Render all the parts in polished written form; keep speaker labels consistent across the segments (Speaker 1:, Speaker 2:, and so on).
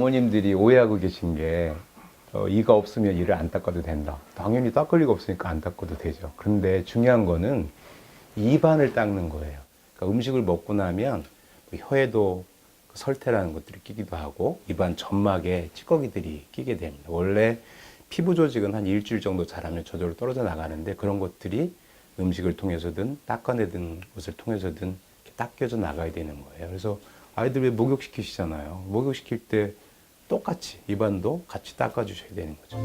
Speaker 1: 어머님들이 오해하고 계신 게 이가 없으면 이를 안 닦아도 된다. 당연히 닦을 리가 없으니까 안 닦아도 되죠. 그런데 중요한 거는 입안을 닦는 거예요. 그러니까 음식을 먹고 나면 혀에도 설태라는 것들이 끼기도 하고 입안 점막에 찌꺼기들이 끼게 됩니다. 원래 피부 조직은 한 일주일 정도 자라면 저절로 떨어져 나가는데 그런 것들이 음식을 통해서든 닦아내든 것을 통해서든 닦여져 나가야 되는 거예요. 그래서 아이들 왜 목욕시키시잖아요. 목욕시킬 때 똑같이 입안도 같이 닦아주셔야 되는 거죠.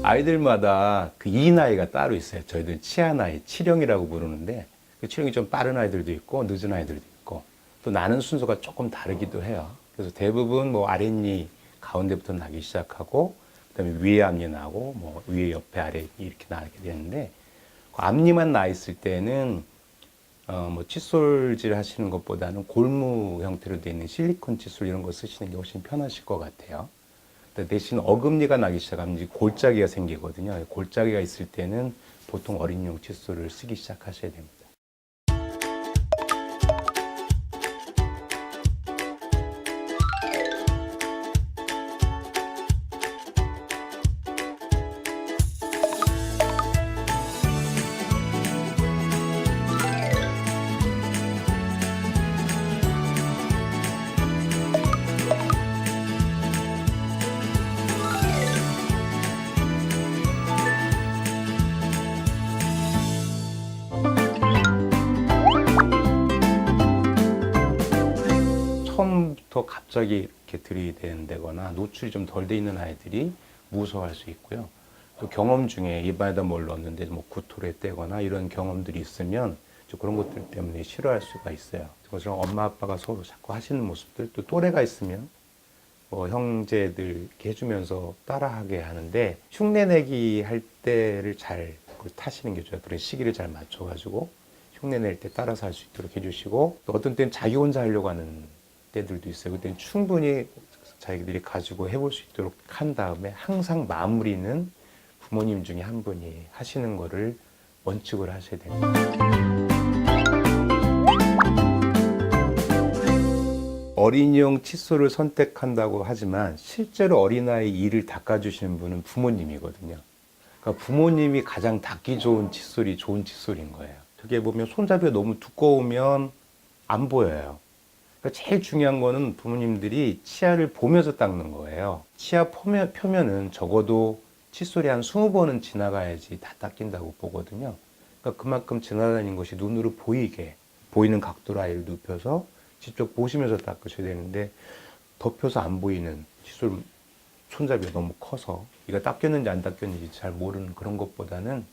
Speaker 1: 아이들마다 그 이 나이가 따로 있어요. 저희들 치아 나이, 치령이라고 부르는데 그 치령이 좀 빠른 아이들도 있고 늦은 아이들도 있고 또 나는 순서가 조금 다르기도 해요. 그래서 대부분 뭐 아랫니 가운데부터 나기 시작하고 그다음에 위에 앞니 나고 뭐 위에 옆에 아래 이렇게 나게 되는데 그 앞니만 나 있을 때는 뭐 칫솔질 하시는 것보다는 골무 형태로 되어 있는 실리콘 칫솔 이런 거 쓰시는 게 훨씬 편하실 것 같아요. 대신 어금니가 나기 시작하면 이제 골짜기가 생기거든요. 골짜기가 있을 때는 보통 어린이용 칫솔을 쓰기 시작하셔야 됩니다. 처음부터 갑자기 이렇게 들이댄다거나 노출이 좀 덜 돼 있는 아이들이 무서워할 수 있고요. 또 경험 중에 입안에다 뭘 넣었는데 뭐 구토를 떼거나 이런 경험들이 있으면 그런 것들 때문에 싫어할 수가 있어요. 그것처럼 엄마 아빠가 서로 자꾸 하시는 모습들, 또 또래가 있으면 뭐 형제들 이렇게 해주면서 따라하게 하는데 흉내내기 할 때를 잘 타시는 게 좋아요. 그런 시기를 잘 맞춰가지고 흉내낼 때 따라서 할 수 있도록 해주시고 또 어떤 때는 자기 혼자 하려고 하는 때들도 있어요. 그때는 충분히 자기들이 가지고 해볼 수 있도록 한 다음에 항상 마무리는 부모님 중에 한 분이 하시는 거를 원칙으로 하셔야 됩니다. 어린이용 칫솔을 선택한다고 하지만 실제로 어린아이 이를 닦아주시는 분은 부모님이거든요. 그러니까 부모님이 가장 닦기 좋은 칫솔이 좋은 칫솔인 거예요. 어떻게 보면 손잡이가 너무 두꺼우면 안 보여요. 그러니까 제일 중요한 거는 부모님들이 치아를 보면서 닦는 거예요. 치아 표면은 적어도 칫솔이 한 20번은 지나가야지 다 닦인다고 보거든요. 그러니까 그만큼 지나다니는 것이 눈으로 보이게, 보이는 각도로 아이를 눕혀서 직접 보시면서 닦으셔야 되는데 덮여서 안 보이는 칫솔 손잡이가 너무 커서 이가 닦였는지 안 닦였는지 잘 모르는 그런 것보다는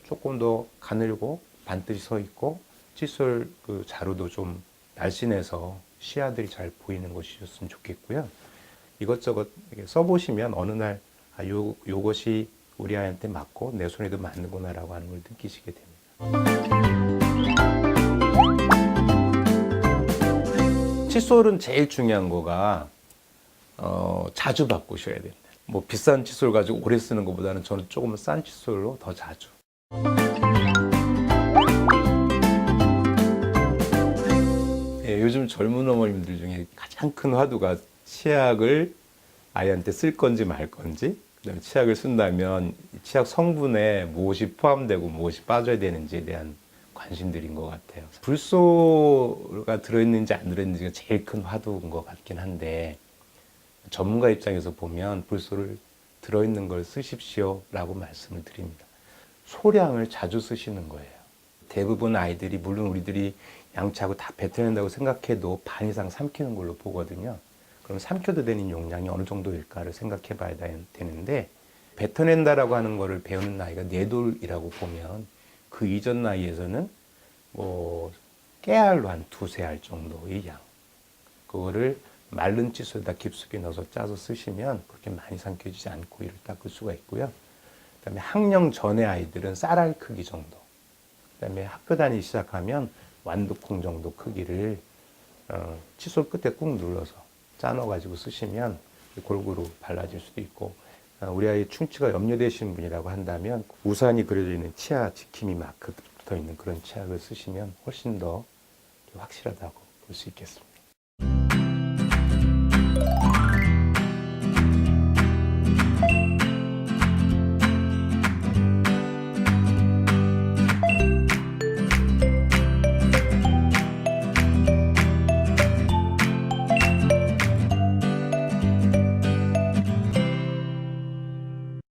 Speaker 1: 조금 더 가늘고 반듯이 서 있고 칫솔 그 자루도 좀 날씬해서 시야들이 잘 보이는 것이었으면 좋겠고요. 이것저것 써보시면 어느 날 요것이 우리 아이한테 맞고 내 손에도 맞는구나라고 하는 걸 느끼시게 됩니다. 칫솔은 제일 중요한 거가 자주 바꾸셔야 됩니다. 뭐 비싼 칫솔 가지고 오래 쓰는 것보다는 저는 조금 싼 칫솔로 더 자주. 예, 요즘 젊은 어머님들 중에 가장 큰 화두가 치약을 아이한테 쓸 건지 말 건지, 그다음에 치약을 쓴다면 치약 성분에 무엇이 포함되고 무엇이 빠져야 되는지에 대한 관심들인 것 같아요. 불소가 들어있는지 안 들어있는지가 제일 큰 화두인 것 같긴 한데 전문가 입장에서 보면 불소를 들어있는 걸 쓰십시오 라고 말씀을 드립니다. 소량을 자주 쓰시는 거예요. 대부분 아이들이 물론 우리들이 양치하고 다 뱉어낸다고 생각해도 반 이상 삼키는 걸로 보거든요. 그럼 삼켜도 되는 용량이 어느 정도일까를 생각해 봐야 되는데 뱉어낸다라고 하는 거를 배우는 나이가 4돌이라고 보면 그 이전 나이에서는 뭐 깨알로 한 2~3알 정도의 양, 그거를 마른 칫솔에다 깊숙이 넣어서 짜서 쓰시면 그렇게 많이 삼켜지지 않고 이를 닦을 수가 있고요. 그다음에 학령 전의 아이들은 쌀알 크기 정도, 그다음에 학교 다니기 시작하면 완두콩 정도 크기를 칫솔 끝에 꾹 눌러서 짜 넣어가지고 쓰시면 골고루 발라질 수도 있고, 우리 아이 충치가 염려되시는 분이라고 한다면 우산이 그려져 있는 치아 지킴이 마크 붙어 있는 그런 치약을 쓰시면 훨씬 더 확실하다고 볼 수 있겠습니다.